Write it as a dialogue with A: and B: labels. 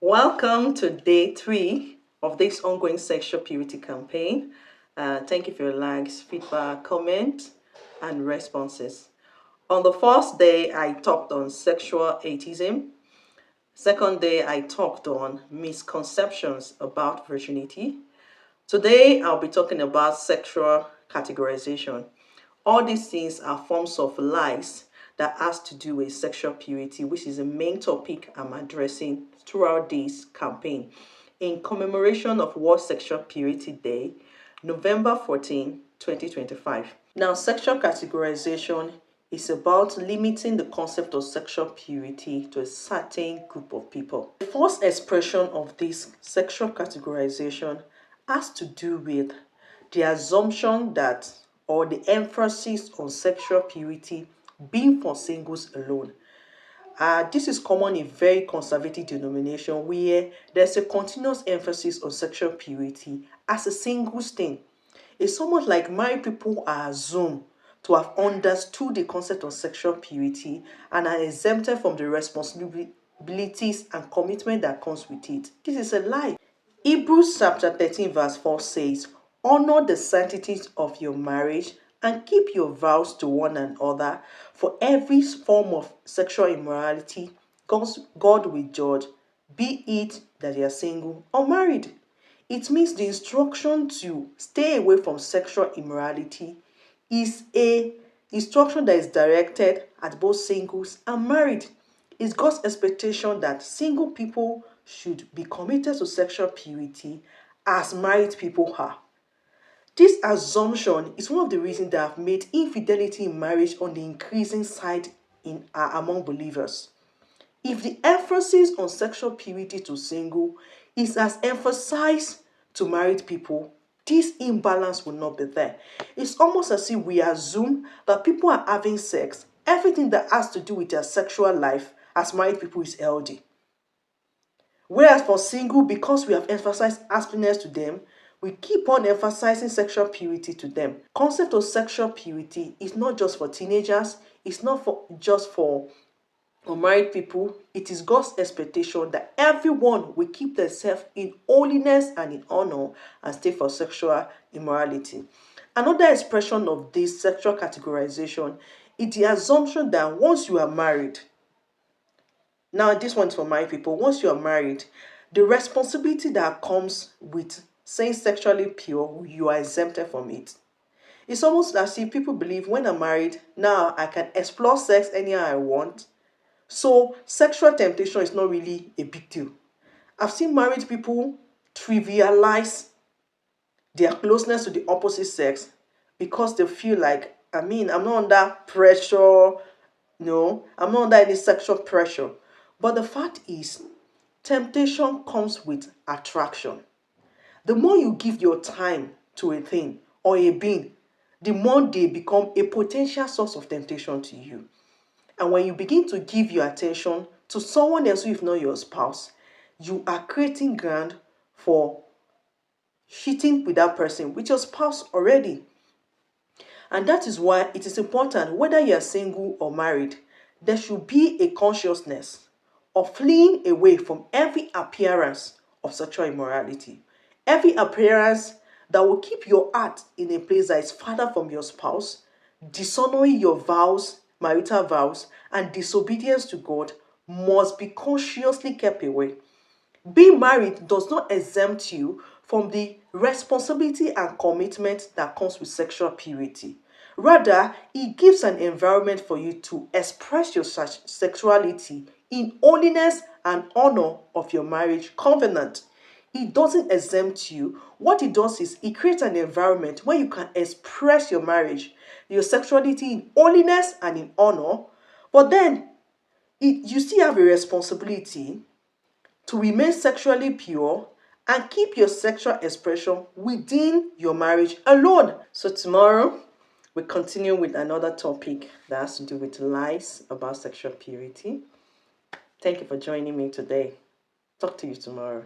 A: Welcome to day 3 of this ongoing sexual purity campaign. Thank you for your likes, feedback, comments, and responses. On the first day, I talked on sexual atheism. Second day, I talked on misconceptions about virginity. Today, I'll be talking about sexual categorization. All these things are forms of lies that has to do with sexual purity, which is the main topic I'm addressing throughout this campaign. In commemoration of World Sexual Purity Day, November 14, 2025. Now, sexual categorization is about limiting the concept of sexual purity to a certain group of people. The first expression of this sexual categorization has to do with the assumption that, or the emphasis on sexual purity being for singles alone. This is common in very conservative denomination where there's a continuous emphasis on sexual purity as a singles thing. It's almost like married people are assumed to have understood the concept of sexual purity and are exempted from the responsibilities and commitment that comes with it. This is a lie. Hebrews chapter 13 verse 4 says, "Honor the sanctity of your marriage and keep your vows to one another, for every form of sexual immorality God will judge, be it that you are single or married." It means the instruction to stay away from sexual immorality is a instruction that is directed at both singles and married. It's God's expectation that single people should be committed to sexual purity as married people are. This assumption is one of the reasons that have made infidelity in marriage on the increasing side among believers. If the emphasis on sexual purity to single is as emphasized to married people, this imbalance will not be there. It's almost as if we assume that people are having sex, everything that has to do with their sexual life as married people is healthy. Whereas for single, because we have emphasized abstinence to them, we keep on emphasizing sexual purity to them. Concept of sexual purity is not just for teenagers, it's not just for married people. It is God's expectation that everyone will keep themselves in holiness and in honor and stay for sexual immorality. Another expression of this sexual categorization is the assumption that once you are married, now this one's for married people, once you are married, the responsibility that comes with staying sexually pure, you are exempted from it. It's almost as if people believe when I'm married, now I can explore sex anyhow I want. So sexual temptation is not really a big deal. I've seen married people trivialize their closeness to the opposite sex because they feel like, I'm not under pressure. No, I'm not under any sexual pressure. But the fact is, temptation comes with attraction. The more you give your time to a thing or a being, the more they become a potential source of temptation to you. And when you begin to give your attention to someone else who is not your spouse, you are creating ground for cheating with that person, with your spouse already. And that is why it is important, whether you are single or married, there should be a consciousness of fleeing away from every appearance of sexual immorality. Every appearance that will keep your heart in a place that is farther from your spouse, dishonoring your vows, marital vows, and disobedience to God must be consciously kept away. Being married does not exempt you from the responsibility and commitment that comes with sexual purity. Rather, it gives an environment for you to express your sexuality in holiness and honor of your marriage covenant. It doesn't exempt you. What it does is it creates an environment where you can express your marriage, your sexuality in holiness and in honor, but then you still have a responsibility to remain sexually pure and keep your sexual expression within your marriage alone. So tomorrow, we continue with another topic that has to do with lies about sexual purity. Thank you for joining me today. Talk to you tomorrow.